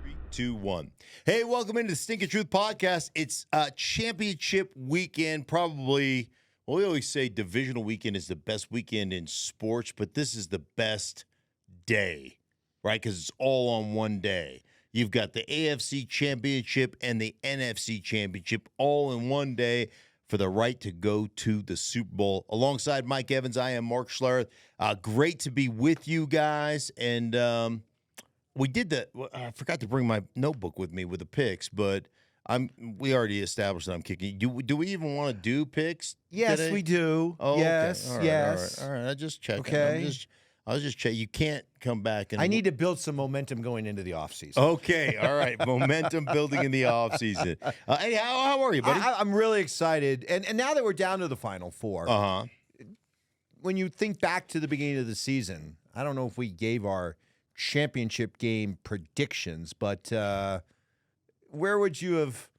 Three, two, one. Hey, welcome into the Stinkin Truth Podcast. It's championship weekend, probably. Well, we always say divisional weekend is the best weekend in sports, but this is the best day, right? Because it's all on one day. You've got the AFC Championship and the NFC Championship all in one day for the right to go to the Super Bowl. Alongside Mike Evans, I am Mark Schlereth. Great to be with you guys. And we did I forgot to bring my notebook with me with the picks, but we already established that I'm kicking. Do we even want to do picks? Yes, today? we do. Oh, yes, okay. All right, yes. All right. I just checked. Okay. I was just checking. You can't come back and. I need to build some momentum going into the offseason. Okay. All right. Momentum building in the offseason. Hey, how are you, buddy? I'm really excited. And now that we're down to the Final Four, when you think back to the beginning of the season, I don't know if we gave our championship game predictions, but where would you have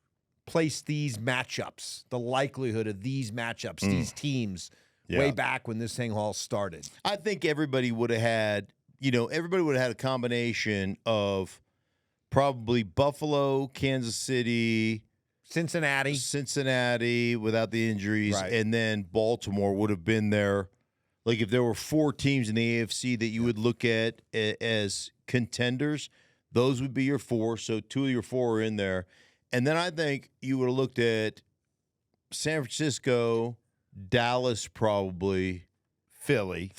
placed these matchups, the likelihood of these matchups, these teams, way back when this thing all started? I think everybody would have had, a combination of probably Buffalo, Kansas City, Cincinnati without the injuries, right, and then Baltimore would have been there. Like if there were four teams in the AFC that you would look at as contenders, those would be your four. So two of your four are in there. And then I think you would have looked at San Francisco, Dallas probably, Philly.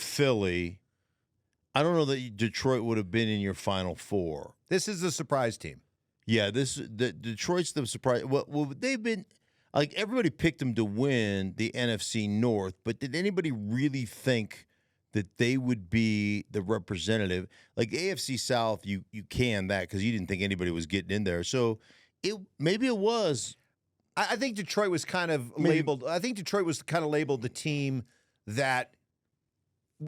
I don't know that Detroit would have been in your Final Four. This is a surprise team. Yeah, Detroit's the surprise. Well, they've been – like everybody picked them to win the NFC North, but did anybody really think that they would be the representative? Like AFC South, you can that because you didn't think anybody was getting in there. So maybe it was. I think Detroit was kind of labeled. I think Detroit was kind of labeled the team that,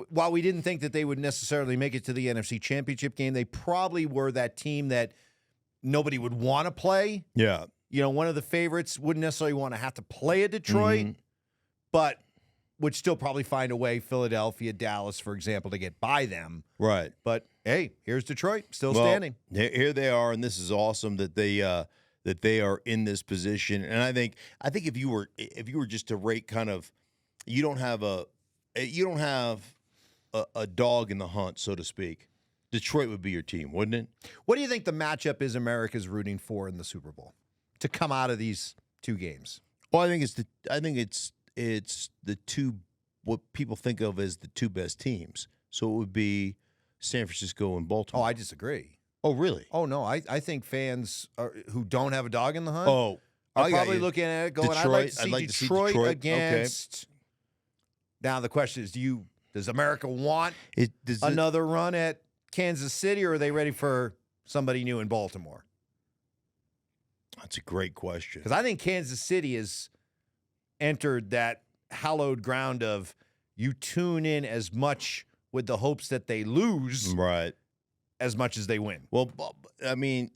while we didn't think that they would necessarily make it to the NFC Championship game, they probably were that team that nobody would want to play. Yeah. One of the favorites wouldn't necessarily want to have to play at Detroit, but would still probably find a way, Philadelphia, Dallas, for example, to get by them. Right. But, hey, here's Detroit, still standing. Here they are, and this is awesome that they are in this position. And I think if you were just to rate kind of, you don't have a dog in the hunt, so to speak. Detroit would be your team, wouldn't it? What do you think the matchup is America's rooting for in the Super Bowl to come out of these two games? Well, I think it's the two, what people think of as the two best teams. So it would be San Francisco and Baltimore. Oh, I disagree. Oh, really? Oh, no. I think fans who don't have a dog in the hunt are probably looking at it going, I'd like to see Detroit against. Okay. Now, the question is, does America want another run at Kansas City, or are they ready for somebody new in Baltimore? That's a great question. Because I think Kansas City has entered that hallowed ground of you tune in as much with the hopes that they lose, right, as much as they win. Well, I mean,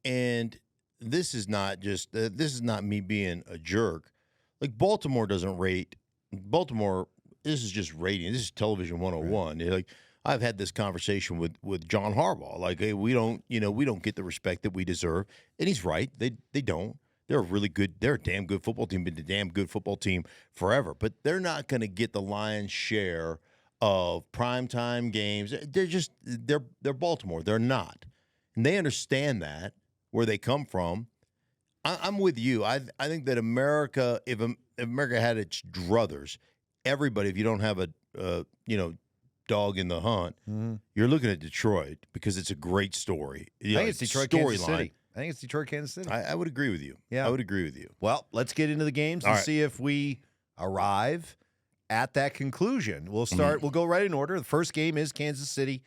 and this is not just this is not me being a jerk. Like Baltimore doesn't rate. Baltimore, this is just rating. This is television 101. Right. Like I've had this conversation with John Harbaugh. Like, hey, we don't get the respect that we deserve. And he's right. They don't. They're a damn good football team, been a damn good football team forever. But they're not going to get the lion's share of primetime games. They're Baltimore. They're not. And they understand that, where they come from. I'm with you. I think that America, if America had its druthers, everybody, if you don't have a dog in the hunt, you're looking at Detroit because it's a great story. I think it's Detroit, Kansas City. I think it's Detroit, Kansas City. I would agree with you. Yeah. I would agree with you. Well, let's get into the games and see if we arrive at that conclusion. We'll start. We'll go right in order. The first game is Kansas City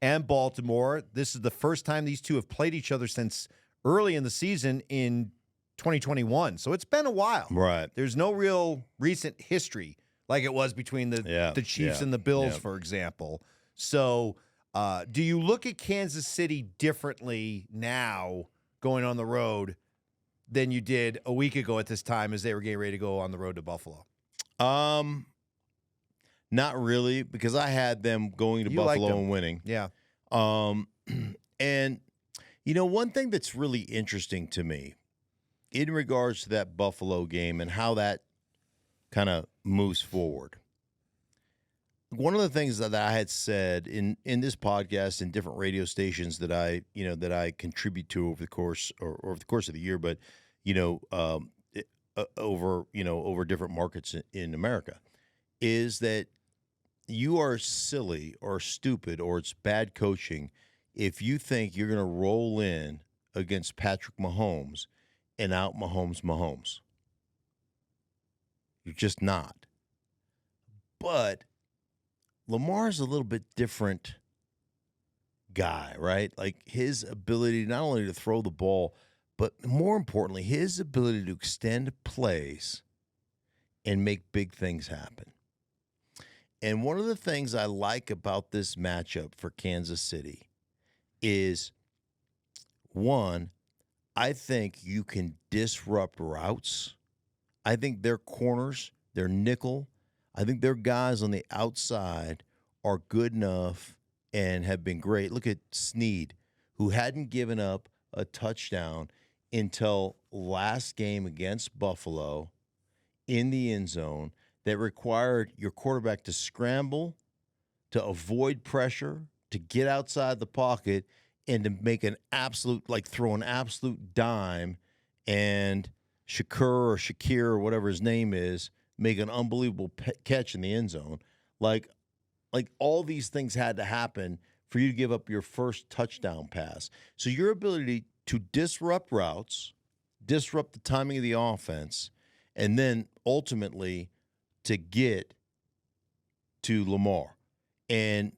and Baltimore. This is the first time these two have played each other since early in the season in 2021. So it's been a while. Right. There's no real recent history like it was between the Chiefs and the Bills, for example. So do you look at Kansas City differently now going on the road than you did a week ago at this time as they were getting ready to go on the road to Buffalo? Not really, because I had them going to Buffalo and winning. Yeah. And, one thing that's really interesting to me in regards to that Buffalo game and how that kind of moves forward. One of the things that I had said in this podcast and different radio stations that I contribute to over the course of the year, but over different markets in America, is that you are silly or stupid or it's bad coaching if you think you're going to roll in against Patrick Mahomes and out Mahomes. You're just not. But Lamar's a little bit different guy, right? Like his ability not only to throw the ball, but more importantly, his ability to extend plays and make big things happen. And one of the things I like about this matchup for Kansas City is, one, I think you can disrupt routes. I think their corners, their nickel, I think their guys on the outside are good enough and have been great. Look at Snead, who hadn't given up a touchdown until last game against Buffalo in the end zone that required your quarterback to scramble, to avoid pressure, to get outside the pocket, and to make throw an absolute dime, and Shakir or whatever his name is, make an unbelievable catch in the end zone. Like all these things had to happen for you to give up your first touchdown pass. So your ability to disrupt routes, disrupt the timing of the offense, and then ultimately to get to Lamar. And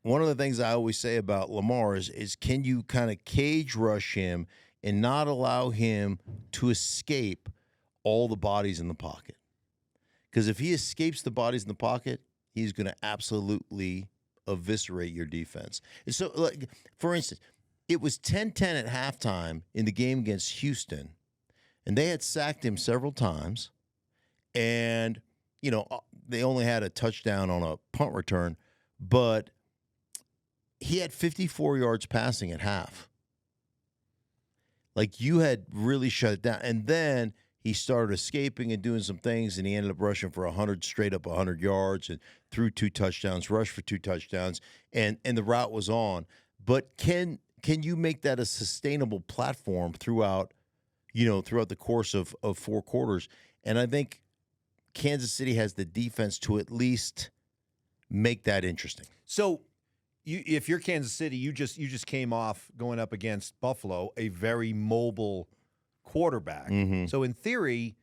one of the things I always say about Lamar is can you kind of cage rush him and not allow him to escape all the bodies in the pocket? Because if he escapes the bodies in the pocket, he's going to absolutely eviscerate your defense. And so, for instance, it was 10-10 at halftime in the game against Houston, and they had sacked him several times, and, they only had a touchdown on a punt return, but he had 54 yards passing at half. Like, you had really shut it down. And then he started escaping and doing some things, and he ended up rushing for 100 yards and threw 2 touchdowns, rushed for 2 touchdowns, and the route was on. But can you make that a sustainable platform throughout the course of 4 quarters? And I think Kansas City has the defense to at least make that interesting. So if you're Kansas City, you just came off going up against Buffalo, a very mobile quarterback. Mm-hmm. So in theory,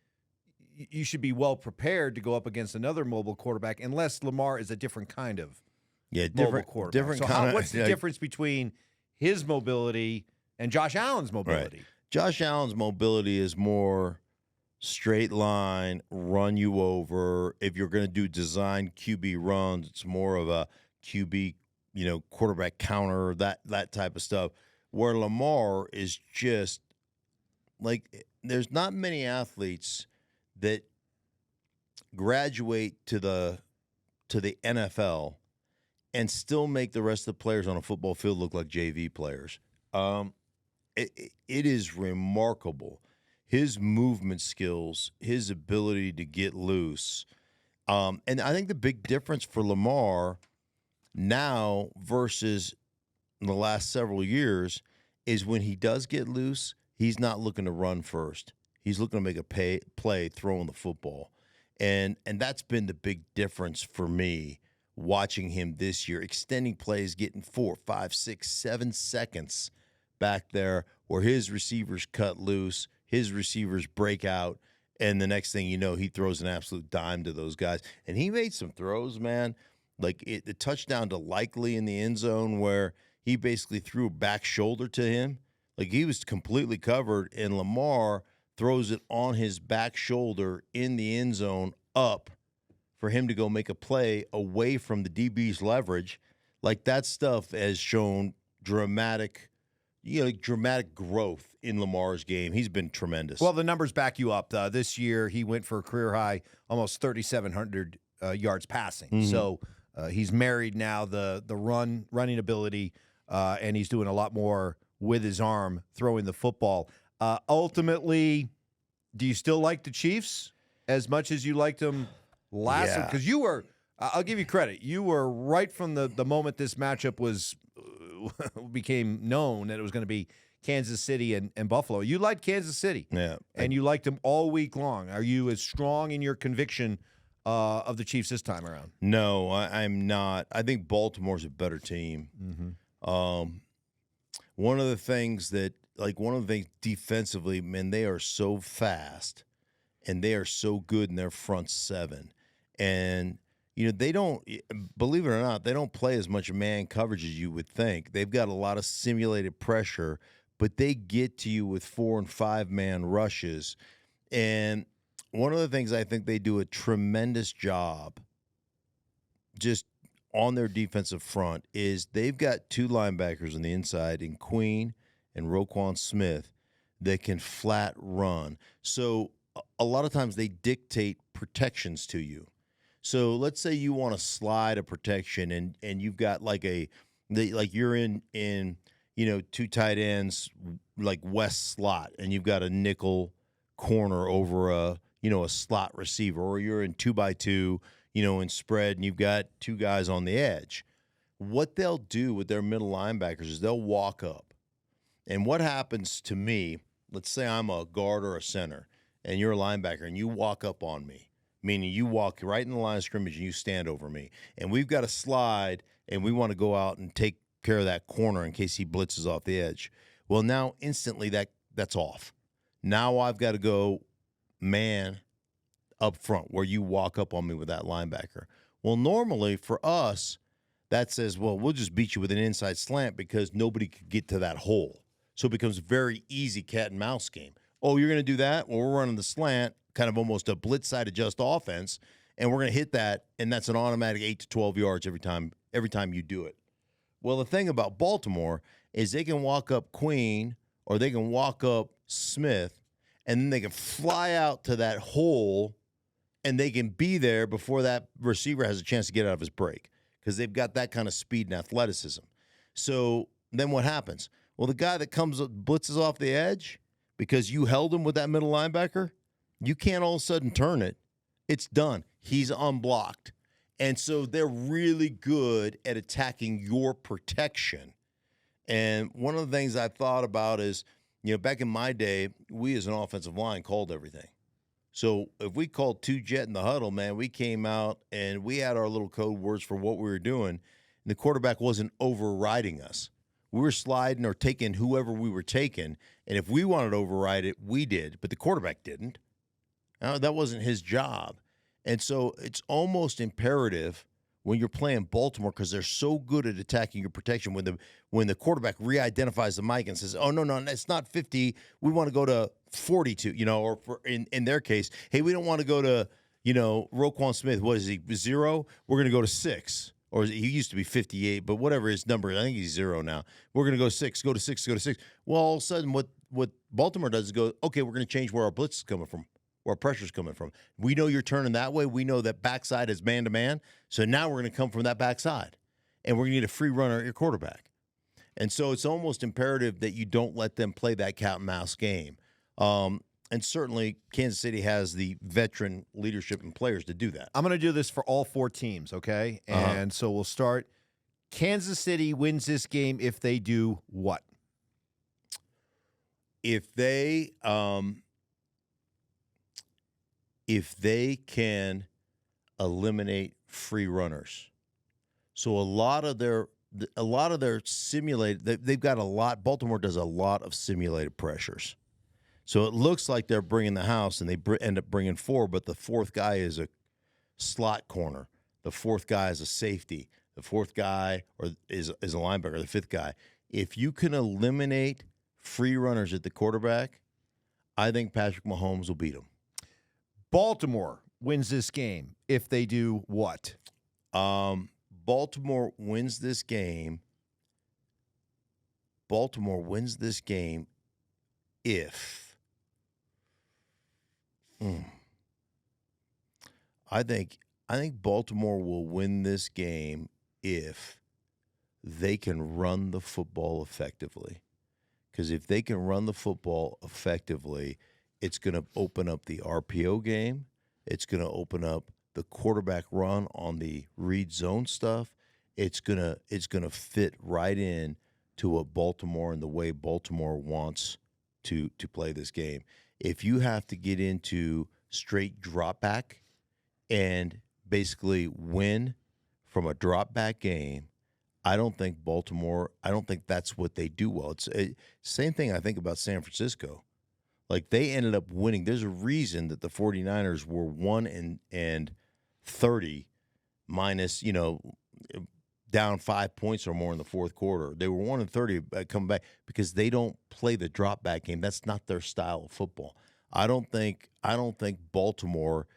you should be well prepared to go up against another mobile quarterback, unless Lamar is a different kind of mobile quarterback. What's the difference between his mobility and Josh Allen's mobility? Right. Josh Allen's mobility is more straight line, run you over. If you're going to do design QB runs, it's more of a QB, quarterback counter, that type of stuff. Where Lamar is just there's not many athletes that graduate to the NFL and still make the rest of the players on a football field look like JV players. It is remarkable. His movement skills, his ability to get loose. And I think the big difference for Lamar now versus the last several years is when he does get loose, he's not looking to run first. He's looking to make a play throwing the football. And that's been the big difference for me watching him this year, extending plays, getting 4, 5, 6, 7 seconds back there where his receivers cut loose, his receivers break out, and the next thing you know, he throws an absolute dime to those guys. And he made some throws, man, like the touchdown to Likely in the end zone where he basically threw a back shoulder to him. Like, he was completely covered, and Lamar throws it on his back shoulder in the end zone up for him to go make a play away from the DB's leverage. Like, that stuff has shown dramatic growth in Lamar's game. He's been tremendous. Well, the numbers back you up. This year, he went for a career high, almost 3,700 yards passing. Mm-hmm. So he's married now the running ability and he's doing a lot more with his arm throwing the football. Ultimately, do you still like the Chiefs as much as you liked them last? Yeah. Because you were, I'll give you credit, you were right from the moment this matchup was became known that it was going to be Kansas City and Buffalo. You liked Kansas City, and you liked them all week long. Are you as strong in your conviction of the Chiefs this time around? No, I'm not. I think Baltimore's a better team. One of the things defensively, man, they are so fast and they are so good in their front seven. And, they don't, believe it or not, they don't play as much man coverage as you would think. They've got a lot of simulated pressure, but they get to you with 4 and 5 man rushes. And one of the things I think they do a tremendous job just on their defensive front is they've got 2 linebackers on the inside in Queen and Roquan Smith that can flat run. So a lot of times they dictate protections to you. So let's say you want to slide a protection and you've got you're in 2 tight ends like west slot and you've got a nickel corner over a slot receiver, or you're in 2x2 in spread and you've got 2 guys on the edge. What they'll do with their middle linebackers is they'll walk up. And what happens to me, let's say I'm a guard or a center and you're a linebacker and you walk up on me, meaning you walk right in the line of scrimmage and you stand over me. And we've got a slide and we want to go out and take care of that corner in case he blitzes off the edge. Well, now instantly that's off. Now I've got to go man up front where you walk up on me with that linebacker. Well, normally for us, that says, well, we'll just beat you with an inside slant because nobody could get to that hole. So it becomes a very easy cat and mouse game. Oh, you're going to do that? Well, we're running the slant, kind of almost a blitz side adjust offense, and we're going to hit that, and that's an automatic 8 to 12 yards every time you do it. Well, the thing about Baltimore is they can walk up Queen or they can walk up Smith, and then they can fly out to that hole, and they can be there before that receiver has a chance to get out of his break because they've got that kind of speed and athleticism. So then what happens? Well, the guy that comes blitzes off the edge because you held him with that middle linebacker, you can't all of a sudden turn it. It's done. He's unblocked. And so they're really good at attacking your protection. And one of the things I thought about is, back in my day, we as an offensive line called everything. So if we called 2 jet in the huddle, man, we came out and we had our little code words for what we were doing. And the quarterback wasn't overriding us. We were sliding or taking whoever we were taking. And if we wanted to override it, we did. But the quarterback didn't. That wasn't his job. And so it's almost imperative when you're playing Baltimore, because they're so good at attacking your protection, when the quarterback re-identifies the mic and says, oh, no, it's not 50. We want to go to 42, or in their case, hey, we don't want to go to, Roquan Smith. What is he, 0? We're going to go to 6. Or he used to be 58, but whatever his number is, I think he's 0 now. We're going to go 6, go to 6, go to 6. Well, all of a sudden, what Baltimore does is go, okay, we're going to change where our blitz is coming from, where our pressure's coming from. We know you're turning that way. We know that backside is man-to-man. So now we're going to come from that backside, and we're going to need a free runner at your quarterback. And so it's almost imperative that you don't let them play that cat and mouse game. And certainly Kansas City has the veteran leadership and players to do that. I'm going to do this for all 4 teams, okay? And so we'll start. Kansas City wins this game if they do what? If they can eliminate free runners. So a lot of their simulated, they've got a lot. Baltimore does a lot of simulated pressures. So it looks like they're bringing the house, and they end up bringing 4, but the 4th guy is a slot corner. The 4th guy is a safety. The 4th guy is a linebacker, the 5th guy. If you can eliminate free runners at the quarterback, I think Patrick Mahomes will beat them. Baltimore wins this game if they do what? Baltimore wins this game. Baltimore wins this game if I think Baltimore will win this game if they can run the football effectively. Because if they can run the football effectively, it's going to open up the RPO game. It's going to open up the quarterback run on the read zone stuff. It's gonna fit right in to what Baltimore and the way Baltimore wants to play this game. If you have to get into straight drop back and basically win from a drop back game, I don't think that's what they do well. It's same thing I think about San Francisco. Like, they ended up winning. There's a reason that the 49ers were 1-30 minus, down 5 points or more in the fourth quarter. They were 1-30 coming back because they don't play the drop back game. That's not their style of football. I don't think Baltimore,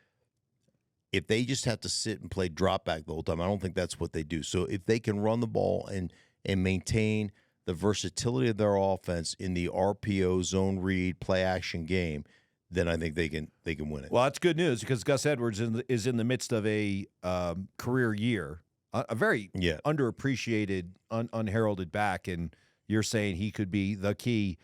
if they just have to sit and play drop back the whole time, I don't think that's what they do. So if they can run the ball and maintain the versatility of their offense in the RPO, zone read, play action game, then I think they can win it. Well, that's good news because Gus Edwards is in the midst of a career year, a very underappreciated, unheralded back, and you're saying he could be the key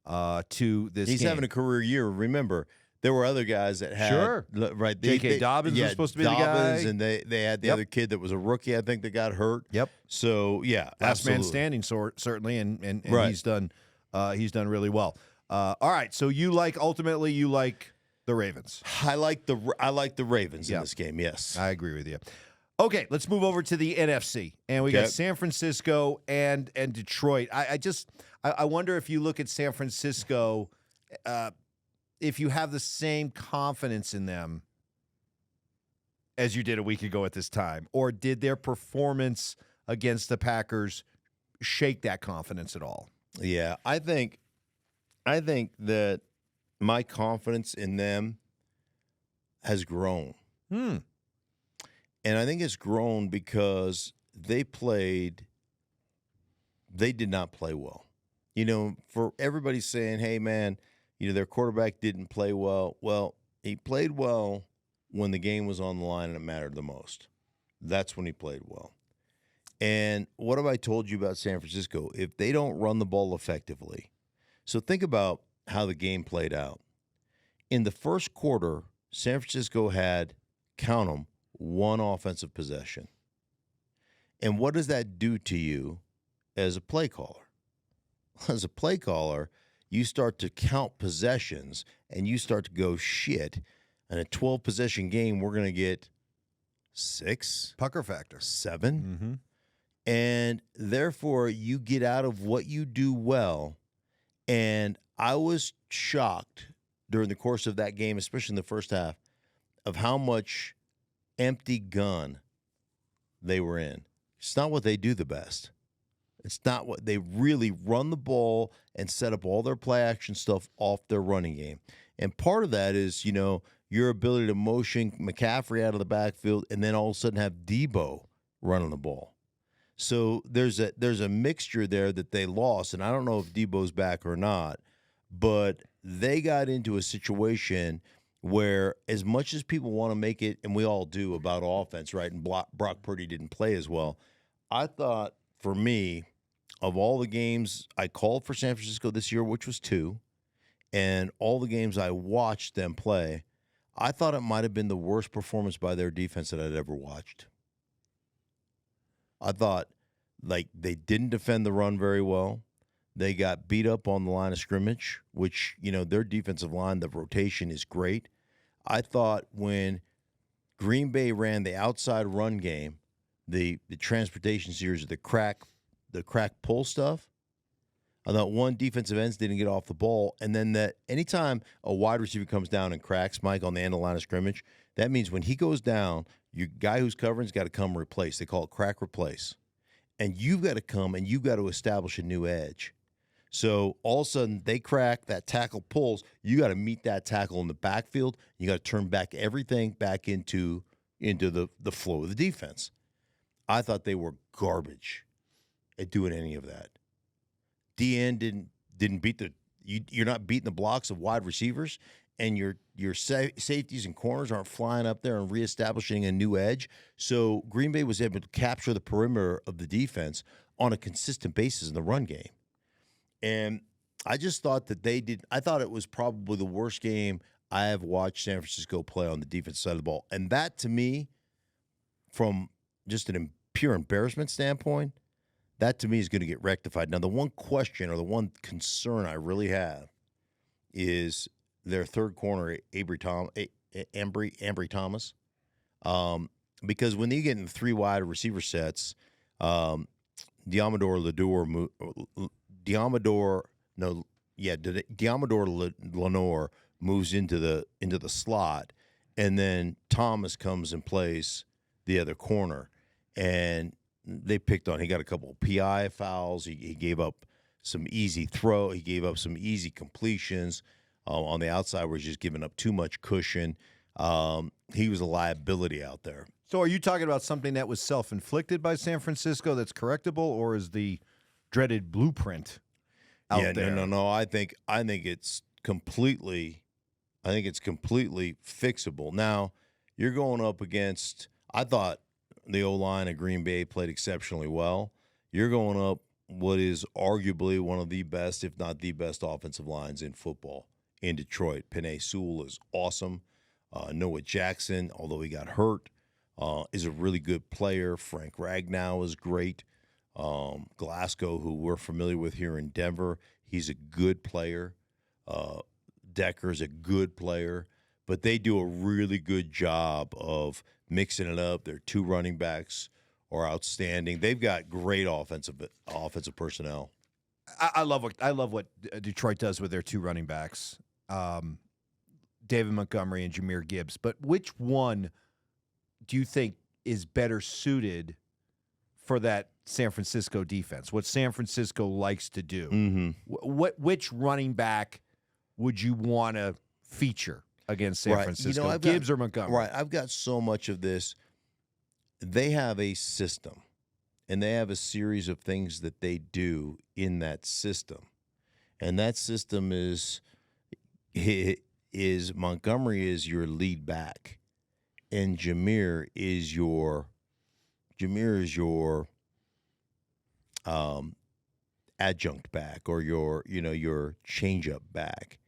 to this. He's game. having a career year. Remember, there were other guys that had right. J.K. Dobbins was supposed to be the guy, and they had the other kid that was a rookie, I think, that got hurt. Yep. So last man standing, certainly, and he's done really well. All right, so ultimately you like the Ravens. I like the Ravens in this game. Yes, I agree with you. Okay, let's move over to the NFC, and we got San Francisco and Detroit. I wonder if you look at San Francisco, if you have the same confidence in them as you did a week ago at this time, or did their performance against the Packers shake that confidence at all? Yeah, I think that my confidence in them has grown. And I think it's grown because they did not play well. For everybody saying, hey, man, their quarterback didn't play well. Well, he played well when the game was on the line and it mattered the most. That's when he played well. And what have I told you about San Francisco? If they don't run the ball effectively, so think about how the game played out. In the first quarter, San Francisco had, count them, one offensive possession. And what does that do to you as a play caller? As a play caller, you start to count possessions and you start to go, shit, in a 12-possession game, we're going to get 6. Pucker factor. 7. Mm-hmm. And therefore, you get out of what you do well. And I was shocked during the course of that game, especially in the first half, of how much empty gun they were in. It's not what they do the best. It's not what they really run the ball and set up all their play action stuff off their running game. And part of that is, your ability to motion McCaffrey out of the backfield and then all of a sudden have Debo running the ball. So there's a mixture there that they lost, and I don't know if Debo's back or not, but they got into a situation where, as much as people want to make it, and we all do, about offense, right, and Brock Purdy didn't play as well, I thought, for me, of all the games I called for San Francisco this year, which was 2, and all the games I watched them play, I thought it might have been the worst performance by their defense that I'd ever watched. I thought, they didn't defend the run very well. They got beat up on the line of scrimmage, which, their defensive line, the rotation is great. I thought when Green Bay ran the outside run game, the transportation series, the crack pull stuff, I thought one, defensive ends didn't get off the ball, and then that anytime a wide receiver comes down and cracks, Mike, on the end of the line of scrimmage, that means when he goes down, your guy who's covering's got to come replace. They call it crack replace. And you've got to come and you've got to establish a new edge. So all of a sudden they crack, that tackle pulls, you got to meet that tackle in the backfield. You got to turn back everything back into the flow of the defense. I thought they were garbage at doing any of that. DN didn't beat you're not beating the blocks of wide receivers, and your safeties and corners aren't flying up there and reestablishing a new edge. So Green Bay was able to capture the perimeter of the defense. on a consistent basis in the run game. And I just thought that they did. I thought it was probably the worst game I have watched San Francisco play on the defense side of the ball. And that, to me, from just an pure embarrassment standpoint, that to me is going to get rectified. Now, the one question or the one concern I really have is their third corner, Ambry Thomas. Because when they get in the three wide receiver sets, Diamador Lenore moves into the slot, and then Thomas comes and plays the other corner. And they picked on. He got a couple of PI fouls. He gave up some easy throw. He gave up some easy completions on the outside, where he's just giving up too much cushion. He was a liability out there. So are you talking about something that was self-inflicted by San Francisco that's correctable, or is the dreaded blueprint out there? No. I think it's completely fixable. Now, you're going up against, I thought the O-line of Green Bay played exceptionally well. You're going up what is arguably one of the best, if not the best, offensive lines in football in Detroit. Penei Sewell is awesome. Noah Jackson, although he got hurt, is a really good player. Frank Ragnow is great. Glasgow, who we're familiar with here in Denver, he's a good player. Decker's a good player. But they do a really good job of mixing it up. Their two running backs are outstanding. They've got great offensive personnel. I love what Detroit does with their two running backs, David Montgomery and Jahmyr Gibbs. But which one do you think is better suited for that San Francisco defense? What San Francisco likes to do? Mm-hmm. Which running back would you want to feature against San Francisco, Gibbs or Montgomery? Right. I've got so much of this. They have a system, and they have a series of things that they do in that system. And that system is Montgomery is your lead back, and Jahmyr is your adjunct back, or your change-up back.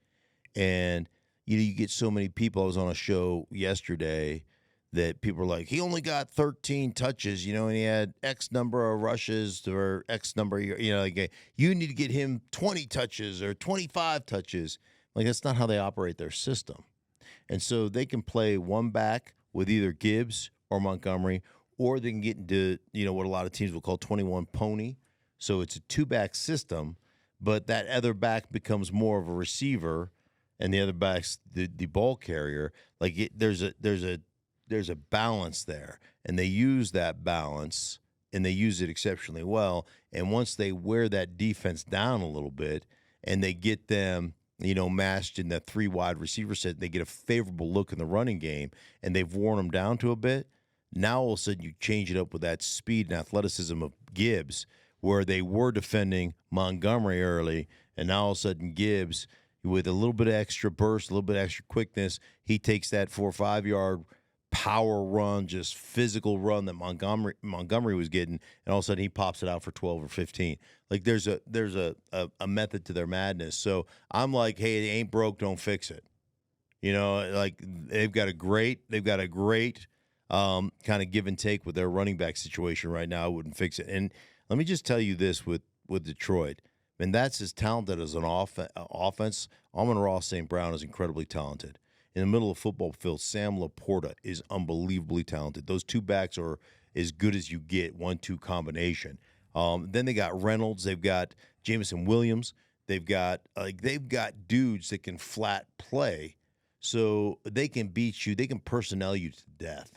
And you get so many people. I was on a show yesterday that people are like, he only got 13 touches, and he had X number of rushes or X number, like, you need to get him 20 touches or 25 touches. Like, that's not how they operate their system. And so they can play one back with either Gibbs or Montgomery, or they can get into, what a lot of teams will call 21 pony. So it's a two-back system, but that other back becomes more of a receiver, and the other back's the ball carrier. Like, there's a balance there, and they use that balance, and they use it exceptionally well. And once they wear that defense down a little bit, and they get them, matched in that three wide receiver set, they get a favorable look in the running game, and they've worn them down to a bit. Now all of a sudden you change it up with that speed and athleticism of Gibbs, where they were defending Montgomery early, and now all of a sudden Gibbs, with a little bit of extra burst, a little bit of extra quickness, he takes that 4 or 5 yard power run, just physical run that Montgomery was getting, and all of a sudden he pops it out for 12 or 15. Like, there's a method to their madness. So I'm like, hey, it ain't broke, don't fix it. Like, they've got a great kind of give and take with their running back situation right now. I wouldn't fix it. And let me just tell you this with Detroit. And that's as talented as an offense. Amon-Ra St. Brown is incredibly talented. In the middle of the football field, Sam Laporta is unbelievably talented. Those two backs are as good as you get, 1-2 combination. Then they got Reynolds. They've got Jameson Williams. They've got dudes that can flat play, so they can beat you. They can personnel you to death.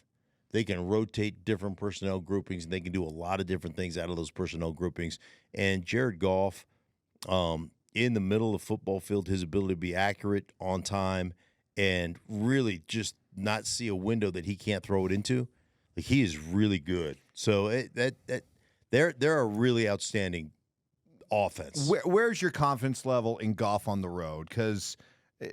They can rotate different personnel groupings, and they can do a lot of different things out of those personnel groupings. And Jared Goff, in the middle of the football field, his ability to be accurate, on time, and really just not see a window that he can't throw it into, like, he is really good. So they're a really outstanding offense. Where's your confidence level in Goff on the road? Because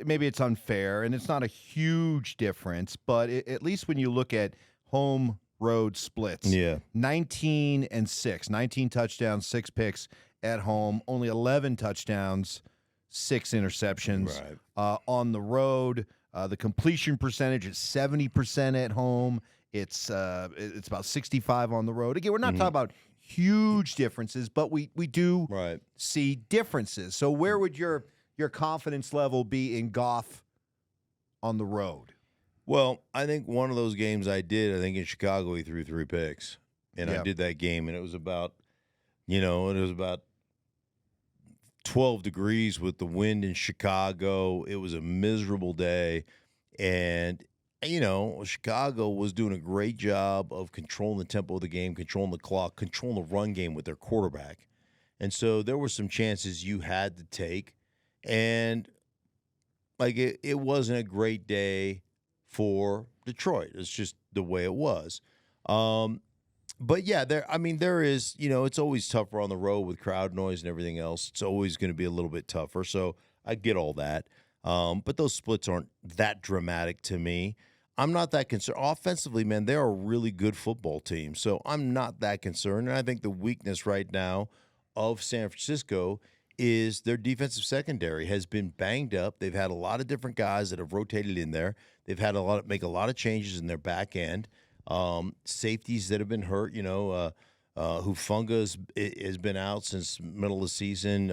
maybe it's unfair, and it's not a huge difference, but at least when you look at home road splits. Yeah. 19 and 6. 19 touchdowns, 6 picks at home. Only 11 touchdowns, 6 interceptions. Right. On the road, the completion percentage is 70% at home. It's about 65 on the road. Again, we're not talking about huge differences, but we do see differences. So where would your confidence level be in Goff on the road? Well, I think one of those games I think in Chicago he threw 3 picks. And I did that game, and it was about 12 degrees with the wind in Chicago. It was a miserable day. And, Chicago was doing a great job of controlling the tempo of the game, controlling the clock, controlling the run game with their quarterback. And so there were some chances you had to take. And, it wasn't a great day for Detroit. It's just the way it was. But yeah, there is, it's always tougher on the road with crowd noise and everything else. It's always going to be a little bit tougher. So I get all that. But those splits aren't that dramatic to me. I'm not that concerned. Offensively, man, they're a really good football team. So I'm not that concerned. And I think the weakness right now of San Francisco is their defensive secondary has been banged up. They've had a lot of different guys that have rotated in there. They've had make a lot of changes in their back end. Safeties that have been hurt, Hufanga has been out since middle of the season.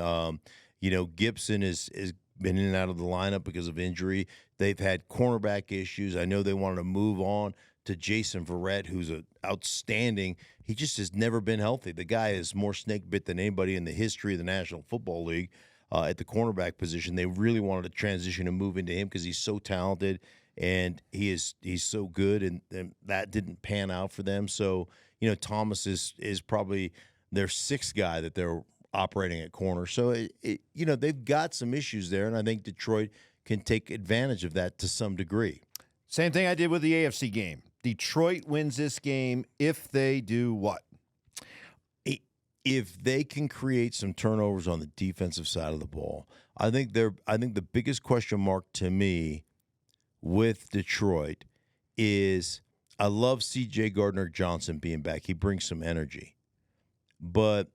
Gibson is been in and out of the lineup because of injury. They've had cornerback issues. I know they wanted to move on to Jason Verrett, who's outstanding. He just has never been healthy. The guy is more snake bit than anybody in the history of the National Football League at the cornerback position. They really wanted to transition and move into him because he's so talented. And he's so good, and that didn't pan out for them. So, Thomas is probably their 6th guy that they're operating at corner. So, they've got some issues there, and I think Detroit can take advantage of that to some degree. Same thing I did with the AFC game. Detroit wins this game if they do what? If they can create some turnovers on the defensive side of the ball. I think the biggest question mark to me with Detroit is I love C.J. Gardner-Johnson being back. He brings some energy. But,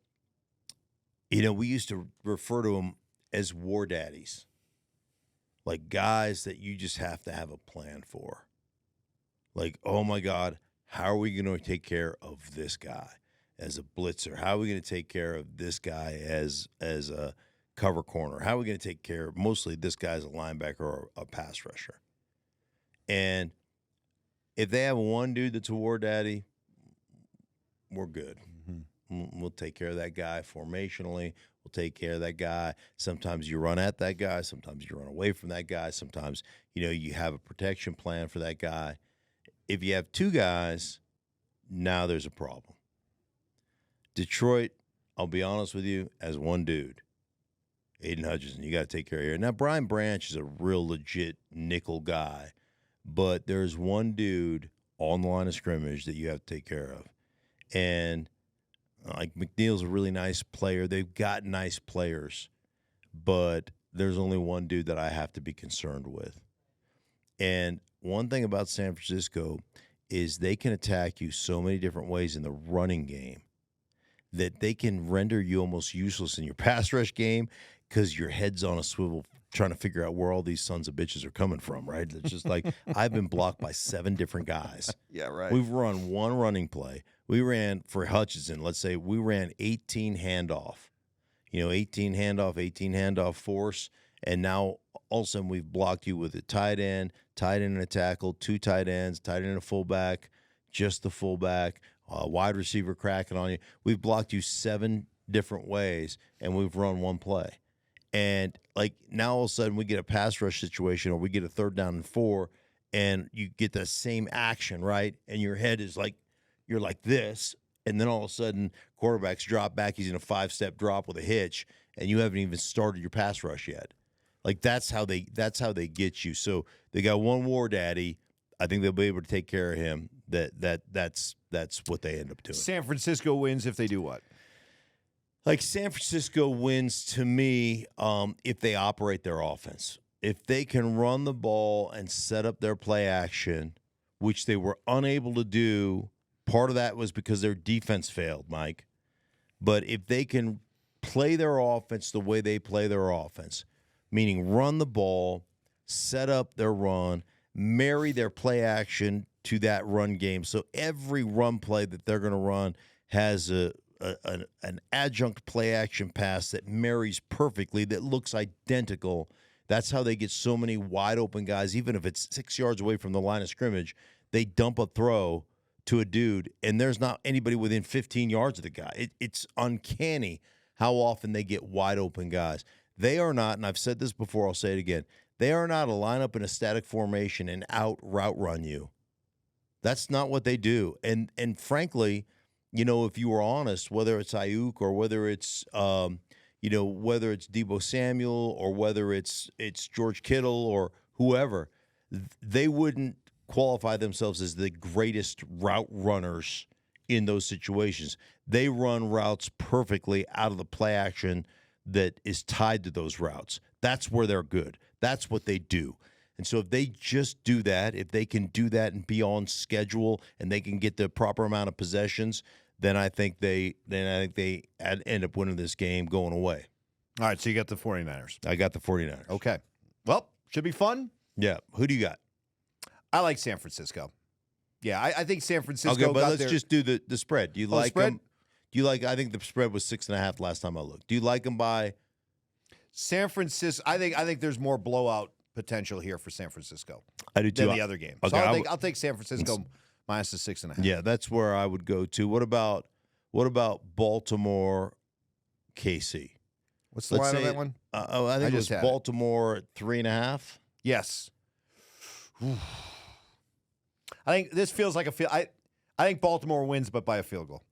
we used to refer to them as war daddies, like guys that you just have to have a plan for. Like, oh, my God, how are we going to take care of this guy as a blitzer? How are we going to take care of this guy as a cover corner? How are we going to take care of mostly this guy as a linebacker or a pass rusher? And if they have one dude that's a war daddy, we're good. Mm-hmm. We'll take care of that guy formationally. We'll take care of that guy. Sometimes you run at that guy. Sometimes you run away from that guy. Sometimes, you have a protection plan for that guy. If you have 2 guys, now there's a problem. Detroit, I'll be honest with you, as one dude, Aiden Hutchinson, you got to take care of here. Now, Brian Branch is a real legit nickel guy. But there's one dude on the line of scrimmage that you have to take care of. And, McNeil's a really nice player. They've got nice players. But there's only one dude that I have to be concerned with. And one thing about San Francisco is they can attack you so many different ways in the running game that they can render you almost useless in your pass rush game because your head's on a swivel trying to figure out where all these sons of bitches are coming from, right? It's just like I've been blocked by 7 different guys. Yeah, right. We've run one running play. We ran for Hutchinson. Let's say we ran 18 handoff, 18 handoff force. And now all of a sudden we've blocked you with a tight end and a tackle, 2 tight ends, tight end and a fullback, just the fullback, wide receiver cracking on you. We've blocked you 7 different ways, and we've run one play. And, now all of a sudden we get a pass rush situation or we get a 3rd down and 4, and you get the same action, right? And your head is you're like this, and then all of a sudden quarterback's drop back. He's in a 5-step drop with a hitch, and you haven't even started your pass rush yet. That's how they get you. So they got one war daddy. I think they'll be able to take care of him. That's what they end up doing. San Francisco wins if they do what? San Francisco wins to me if they operate their offense. If they can run the ball and set up their play action, which they were unable to do part of that was because their defense failed, Mike. But if they can play their offense the way they play their offense, meaning run the ball, set up their run, marry their play action to that run game. So every run play that they're going to run has an adjunct play action pass that marries perfectly, that looks identical. That's how they get so many wide open guys. Even if it's 6 yards away from the line of scrimmage, they dump a throw to a dude, and there's not anybody within 15 yards of the guy. It's uncanny how often they get wide open guys. They are not, and I've said this before, I'll say it again, they are not a lineup in a static formation and out route run you. That's not what they do. And frankly, if you were honest, whether it's Ayuk or whether it's whether it's Deebo Samuel or whether it's George Kittle or whoever, they wouldn't qualify themselves as the greatest route runners in those situations. They run routes perfectly out of the play action that is tied to those routes. That's where they're good. That's what they do. And so if they just do that, if they can do that and be on schedule and they can get the proper amount of possessions, then I think they end up winning this game going away. All right, so you got the 49ers. I got the 49ers. Okay. Well, should be fun. Yeah. Who do you got? I like San Francisco. Yeah, I think San Francisco. Okay, but let's just do the spread. Do you like spread? them? Do you like? I think the spread was 6.5 last time I looked. Do you like them by San Francisco? I think there's more blowout potential here for San Francisco. I do too. Than the other game. Okay, So I'll take San Francisco minus the 6.5. Yeah, that's where I would go to. What about Baltimore, KC? What's the line on that one? I think it was Baltimore at 3.5. Yes. I think this feels like a field. I think Baltimore wins, but by a field goal.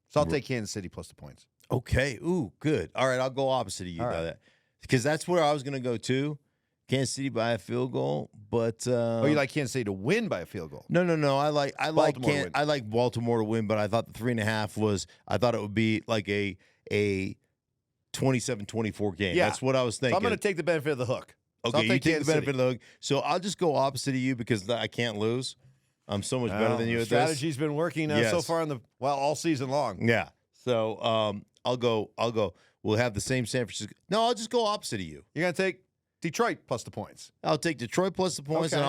So I'll take Kansas City plus the points. Okay. Ooh, good. All right, I'll go opposite of you by that, because that's where I was going to go too. Kansas City by a field goal, but you like Kansas City to win by a field goal? No. I like Baltimore to win, but I thought the 3.5 was. I thought it would be like a 27-24 game. Yeah. That's what I was thinking. So I'm going to take the benefit of the hook. Okay, you take the benefit of the hook. So I'll just go opposite of you because I can't lose. I'm so much better than you at this. Strategy's been working so far all season long. Yeah. So I'll go. We'll have the same San Francisco. No, I'll just go opposite of you. You're going to take Detroit plus the points. I'll take Detroit plus the points, okay.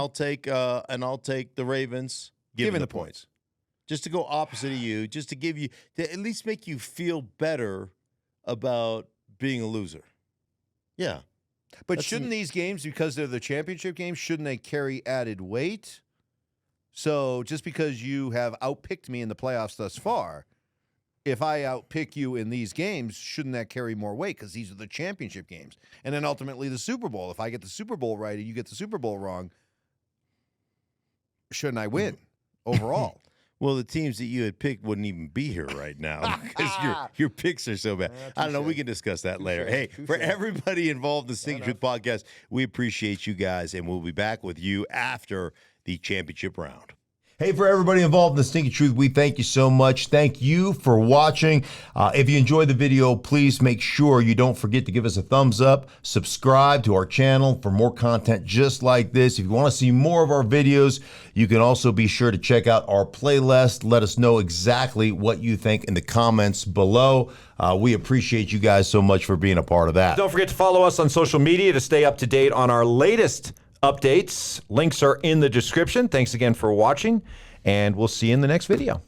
and I'll take the Ravens giving the points. Just to go opposite of you, just to give you to at least make you feel better about being a loser. Yeah. But shouldn't these games, because they're the championship games, shouldn't they carry added weight? So just because you have outpicked me in the playoffs thus far, if I outpick you in these games, shouldn't that carry more weight? Because these are the championship games. And then ultimately the Super Bowl. If I get the Super Bowl right and you get the Super Bowl wrong, shouldn't I win overall? Well, the teams that you had picked wouldn't even be here right now because your picks are so bad. I don't know. We can discuss that later. Hey, for everybody involved in the Stinkin podcast, we appreciate you guys, and we'll be back with you after the championship round. Hey, for everybody involved in the Stinkin' Truth, we thank you so much. Thank you for watching. If you enjoyed the video, please make sure you don't forget to give us a thumbs up, subscribe to our channel for more content just like this. If you want to see more of our videos, you can also be sure to check out our playlist. Let us know exactly what you think in the comments below. We appreciate you guys so much for being a part of that. Don't forget to follow us on social media to stay up to date on our latest updates. Links are in the description. Thanks again for watching, and we'll see you in the next video.